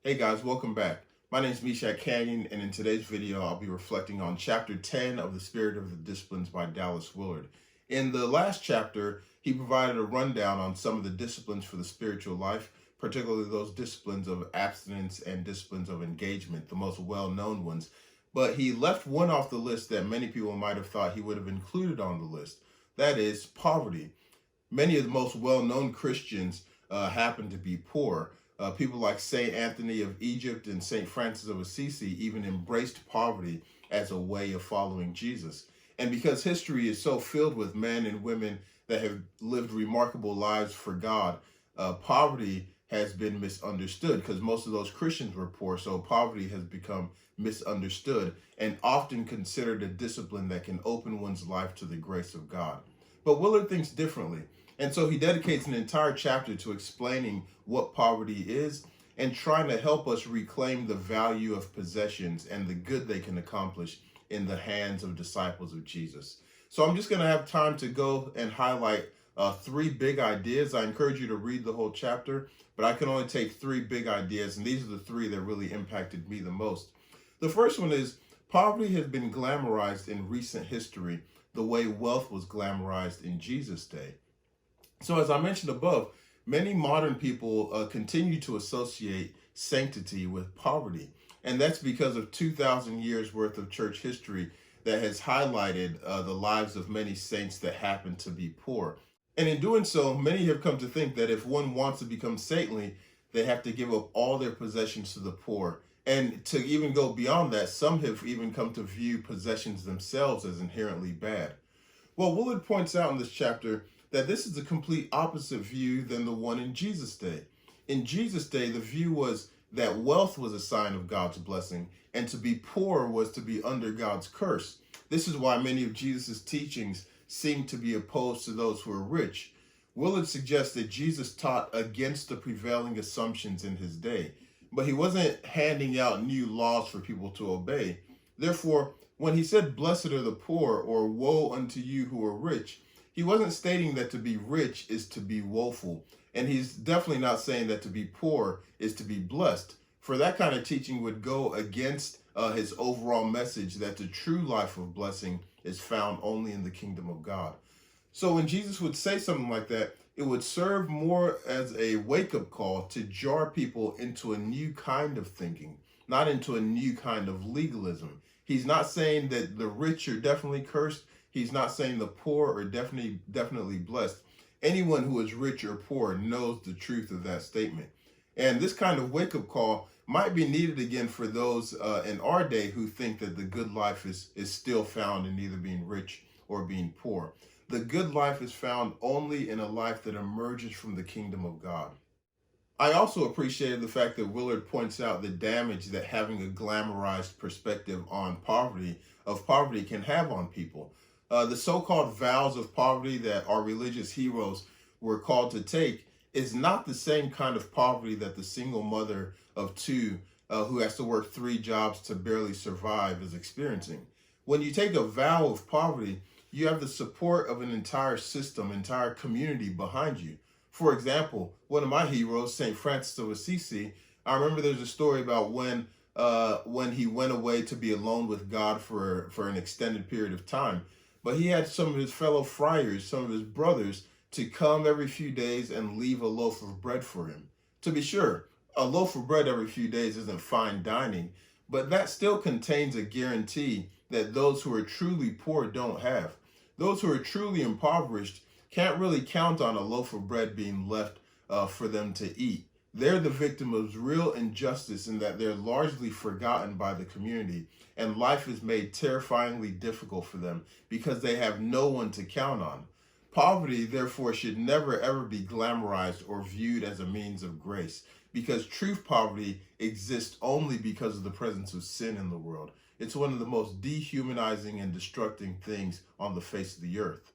Hey guys, welcome back. My name is Mishak Canyon, and in today's video, I'll be reflecting on Chapter 10 of The Spirit of the Disciplines by Dallas Willard. In the last chapter, he provided a rundown on some of the disciplines for the spiritual life, particularly those disciplines of abstinence and disciplines of engagement, the most well-known ones. But he left one off the list that many people might have thought he would have included on the list. That is poverty. Many of the most well-known Christians happen to be poor. People like St. Anthony of Egypt and St. Francis of Assisi even embraced poverty as a way of following Jesus. And because history is so filled with men and women that have lived remarkable lives for God, poverty has been misunderstood because most of those Christians were poor. So poverty has become misunderstood and often considered a discipline that can open one's life to the grace of God. But Willard thinks differently. And so he dedicates an entire chapter to explaining what poverty is and trying to help us reclaim the value of possessions and the good they can accomplish in the hands of disciples of Jesus. So I'm just going to have time to go and highlight three big ideas. I encourage you to read the whole chapter, but I can only take three big ideas, and these are the three that really impacted me the most. The first one is poverty has been glamorized in recent history the way wealth was glamorized in Jesus' day. So as I mentioned above, many modern people continue to associate sanctity with poverty. And that's because of 2,000 years worth of church history that has highlighted the lives of many saints that happen to be poor. And in doing so, many have come to think that if one wants to become saintly, they have to give up all their possessions to the poor. And to even go beyond that, some have even come to view possessions themselves as inherently bad. Well, Willard points out in this chapter that this is a complete opposite view than the one in Jesus' day. In Jesus' day, the view was that wealth was a sign of God's blessing, and to be poor was to be under God's curse. This is why many of Jesus' teachings seem to be opposed to those who are rich. Willard suggests that Jesus taught against the prevailing assumptions in his day, but he wasn't handing out new laws for people to obey. Therefore, when he said, "Blessed are the poor," or "Woe unto you who are rich," he wasn't stating that to be rich is to be woeful. And he's definitely not saying that to be poor is to be blessed. For that kind of teaching would go against his overall message that the true life of blessing is found only in the kingdom of God. So when Jesus would say something like that, it would serve more as a wake-up call to jar people into a new kind of thinking, not into a new kind of legalism. He's not saying that the rich are definitely cursed. He's not saying the poor are definitely blessed. Anyone who is rich or poor knows the truth of that statement. And this kind of wake-up call might be needed again for those in our day who think that the good life is still found in either being rich or being poor. The good life is found only in a life that emerges from the kingdom of God. I also appreciated the fact that Willard points out the damage that having a glamorized perspective on poverty can have on people. The so-called vows of poverty that our religious heroes were called to take is not the same kind of poverty that the single mother of two who has to work 3 jobs to barely survive is experiencing. When you take a vow of poverty, you have the support of an entire system, entire community behind you. For example, one of my heroes, St. Francis of Assisi, I remember there's a story about when he went away to be alone with God for an extended period of time. But he had some of his fellow friars, some of his brothers, to come every few days and leave a loaf of bread for him. To be sure, a loaf of bread every few days isn't fine dining, but that still contains a guarantee that those who are truly poor don't have. Those who are truly impoverished can't really count on a loaf of bread being left for them to eat. They're the victim of real injustice in that they're largely forgotten by the community, and life is made terrifyingly difficult for them because they have no one to count on. Poverty, therefore, should never ever be glamorized or viewed as a means of grace, because true poverty exists only because of the presence of sin in the world. It's one of the most dehumanizing and destructing things on the face of the earth.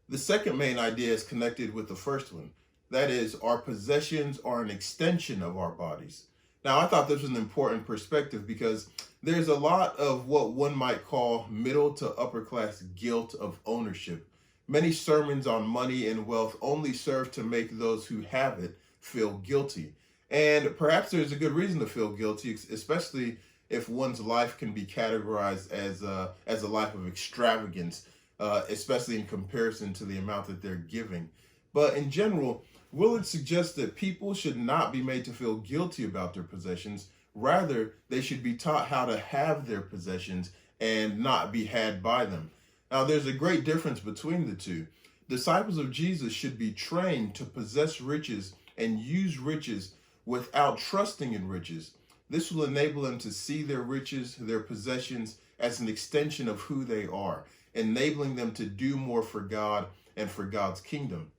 The second main idea is connected with the first one. That is, our possessions are an extension of our bodies. Now, I thought this was an important perspective because there's a lot of what one might call middle to upper class guilt of ownership. Many sermons on money and wealth only serve to make those who have it feel guilty. And perhaps there's a good reason to feel guilty, especially if one's life can be categorized as a life of extravagance, especially in comparison to the amount that they're giving. But in general, Willard suggests that people should not be made to feel guilty about their possessions. Rather, they should be taught how to have their possessions and not be had by them. Now, there's a great difference between the two. Disciples of Jesus should be trained to possess riches and use riches without trusting in riches. This will enable them to see their riches, their possessions, as an extension of who they are, enabling them to do more for God and for God's kingdom.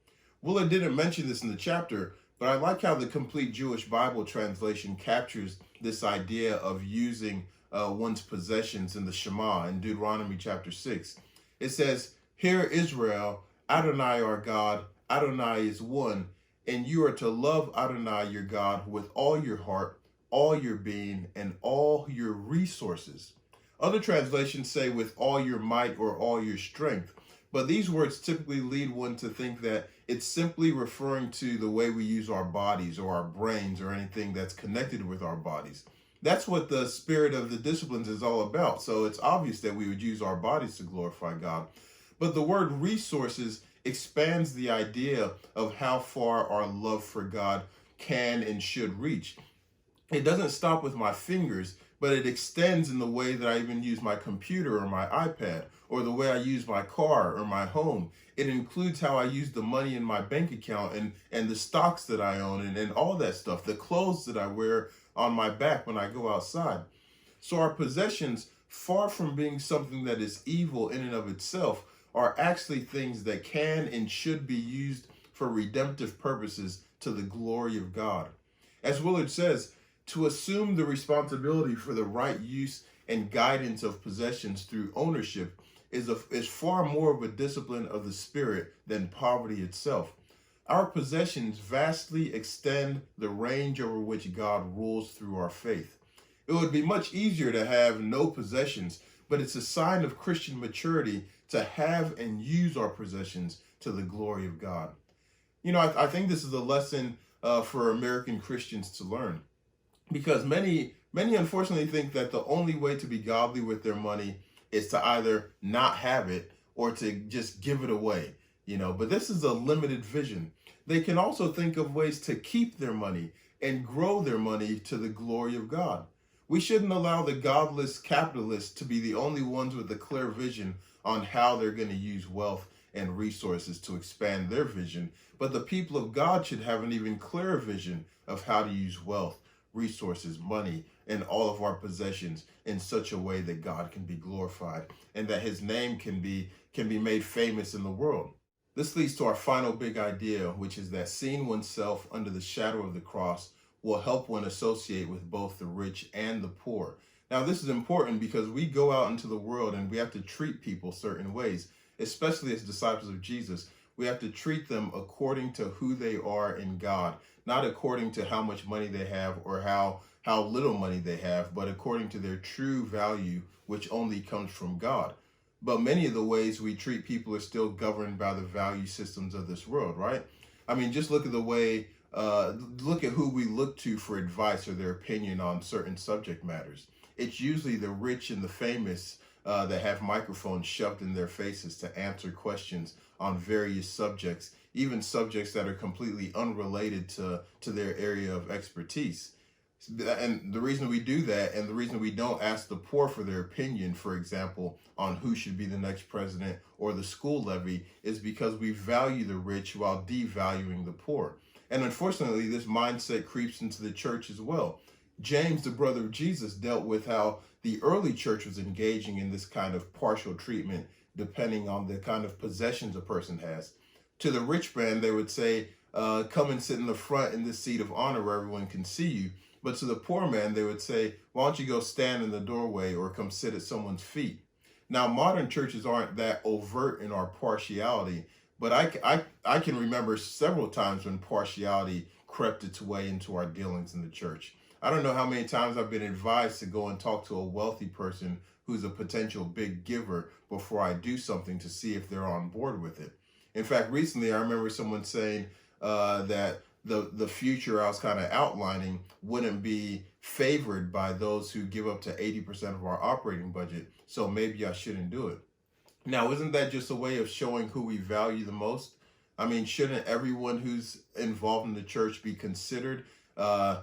Willard didn't mention this in the chapter, but I like how the Complete Jewish Bible translation captures this idea of using one's possessions in the Shema in Deuteronomy chapter 6. It says, "Hear Israel, Adonai our God, Adonai is one, and you are to love Adonai your God with all your heart, all your being, and all your resources." Other translations say with all your might or all your strength, but these words typically lead one to think that it's simply referring to the way we use our bodies or our brains or anything that's connected with our bodies. That's what the spirit of the disciplines is all about. So it's obvious that we would use our bodies to glorify God. But the word resources expands the idea of how far our love for God can and should reach. It doesn't stop with my fingers, but it extends in the way that I even use my computer or my iPad, or the way I use my car or my home. It includes how I use the money in my bank account and the stocks that I own and all that stuff, the clothes that I wear on my back when I go outside. So our possessions, far from being something that is evil in and of itself, are actually things that can and should be used for redemptive purposes to the glory of God. As Willard says, to assume the responsibility for the right use and guidance of possessions through ownership is far more of a discipline of the spirit than poverty itself. Our possessions vastly extend the range over which God rules through our faith. It would be much easier to have no possessions, but it's a sign of Christian maturity to have and use our possessions to the glory of God. You know, I think this is a lesson for American Christians to learn, because many unfortunately think that the only way to be godly with their money is to either not have it or to just give it away, but this is a limited vision. They can also think of ways to keep their money and grow their money to the glory of God. We shouldn't allow the godless capitalists to be the only ones with a clear vision on how they're going to use wealth and resources to expand their vision, but the people of God should have an even clearer vision of how to use wealth, resources, money, and all of our possessions in such a way that God can be glorified and that his name can be made famous in the world. This leads to our final big idea, which is that seeing oneself under the shadow of the cross will help one associate with both the rich and the poor. Now, this is important because we go out into the world and we have to treat people certain ways, especially as disciples of Jesus. We have to treat them according to who they are in God, not according to how much money they have or how little money they have, but according to their true value, which only comes from God. But many of the ways we treat people are still governed by the value systems of this world, right? I mean, just look at the way, look at who we look to for advice or their opinion on certain subject matters. It's usually the rich and the famous that have microphones shoved in their faces to answer questions on various subjects, even subjects that are completely unrelated to their area of expertise. And the reason we do that, and the reason we don't ask the poor for their opinion, for example, on who should be the next president or the school levy, is because we value the rich while devaluing the poor. And unfortunately, this mindset creeps into the church as well. James, the brother of Jesus, dealt with how the early church was engaging in this kind of partial treatment depending on the kind of possessions a person has. To the rich man, they would say, come and sit in the front in this seat of honor where everyone can see you. But to the poor man, they would say, why don't you go stand in the doorway or come sit at someone's feet? Now, modern churches aren't that overt in our partiality, but I can remember several times when partiality crept its way into our dealings in the church. I don't know how many times I've been advised to go and talk to a wealthy person who's a potential big giver before I do something to see if they're on board with it. In fact, recently I remember someone saying that the future I was kind of outlining wouldn't be favored by those who give up to 80% of our operating budget. So maybe I shouldn't do it. Now, isn't that just a way of showing who we value the most? I mean, shouldn't everyone who's involved in the church be considered, uh,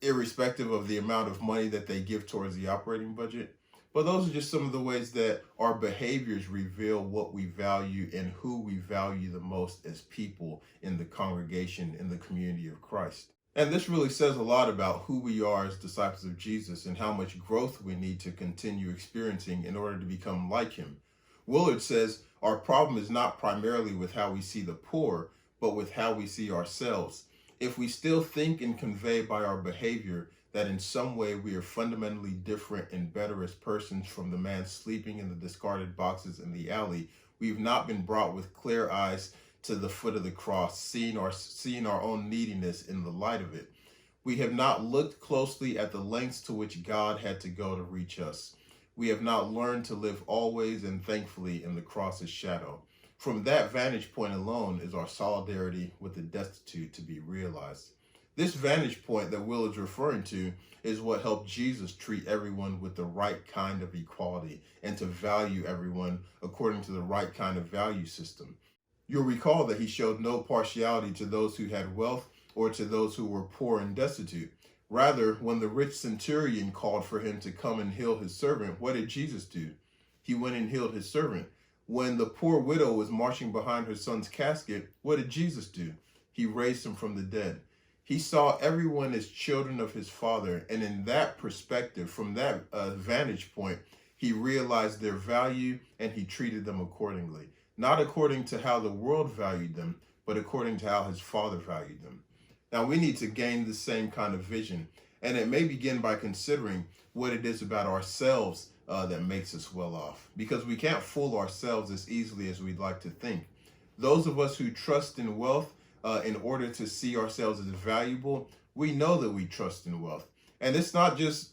irrespective of the amount of money that they give towards the operating budget? But those are just some of the ways that our behaviors reveal what we value and who we value the most as people in the congregation, in the community of Christ. And this really says a lot about who we are as disciples of Jesus and how much growth we need to continue experiencing in order to become like him. Willard says our problem is not primarily with how we see the poor, but with how we see ourselves. If we still think and convey by our behavior that in some way we are fundamentally different and better as persons from the man sleeping in the discarded boxes in the alley, we've not been brought with clear eyes to the foot of the cross, seeing our own neediness in the light of it. We have not looked closely at the lengths to which God had to go to reach us. We have not learned to live always and thankfully in the cross's shadow. From that vantage point alone is our solidarity with the destitute to be realized. This vantage point that Willard's referring to is what helped Jesus treat everyone with the right kind of equality and to value everyone according to the right kind of value system. You'll recall that he showed no partiality to those who had wealth or to those who were poor and destitute. Rather, when the rich centurion called for him to come and heal his servant, what did Jesus do? He went and healed his servant. When the poor widow was marching behind her son's casket, what did Jesus do? He raised him from the dead. He saw everyone as children of his Father, and in that perspective, from that vantage point, he realized their value and he treated them accordingly. Not according to how the world valued them, but according to how his Father valued them. Now, we need to gain the same kind of vision, and it may begin by considering what it is about ourselves that makes us well off, because we can't fool ourselves as easily as we'd like to think. Those of us who trust in wealth in order to see ourselves as valuable, we know that we trust in wealth. And it's not just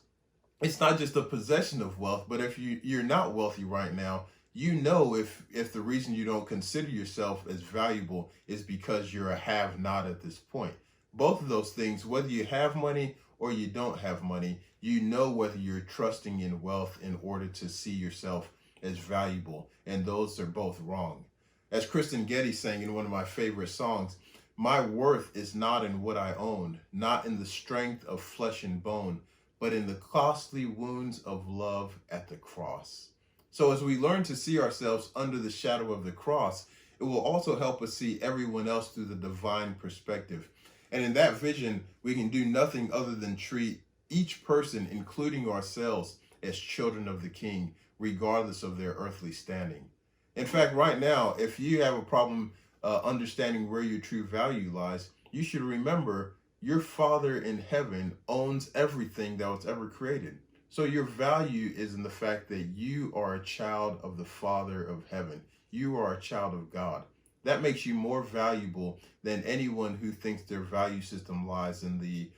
a possession of wealth, but if you're not wealthy right now, you know if the reason you don't consider yourself as valuable is because you're a have-not at this point. Both of those things, whether you have money or you don't have money, you know whether you're trusting in wealth in order to see yourself as valuable, and those are both wrong. As Kristen Getty sang in one of my favorite songs, my worth is not in what I own, not in the strength of flesh and bone, but in the costly wounds of love at the cross. So as we learn to see ourselves under the shadow of the cross, it will also help us see everyone else through the divine perspective. And in that vision, we can do nothing other than treat each person, including ourselves, as children of the King, regardless of their earthly standing. In fact, right now, if you have a problem understanding where your true value lies, you should remember your Father in heaven owns everything that was ever created. So your value is in the fact that you are a child of the Father of heaven. You are a child of God. That makes you more valuable than anyone who thinks their value system lies in the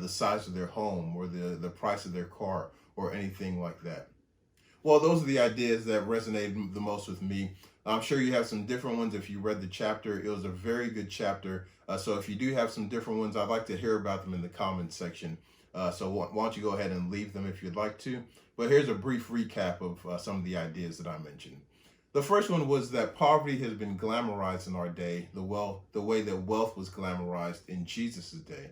size of their home or the price of their car or anything like that. Well, those are the ideas that resonated the most with me. I'm sure you have some different ones if you read the chapter. It was a very good chapter. So if you do have some different ones, I'd like to hear about them in the comments section. So why don't you go ahead and leave them if you'd like to. But here's a brief recap of some of the ideas that I mentioned. The first one was that poverty has been glamorized in our day, the way that wealth was glamorized in Jesus' day.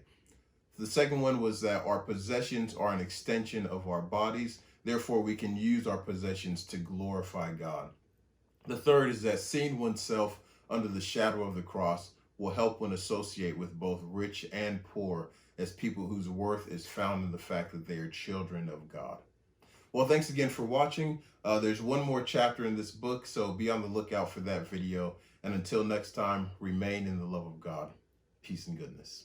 The second one was that our possessions are an extension of our bodies. Therefore, we can use our possessions to glorify God. The third is that seeing oneself under the shadow of the cross will help one associate with both rich and poor as people whose worth is found in the fact that they are children of God. Well, thanks again for watching. There's one more chapter in this book, so be on the lookout for that video. And until next time, remain in the love of God. Peace and goodness.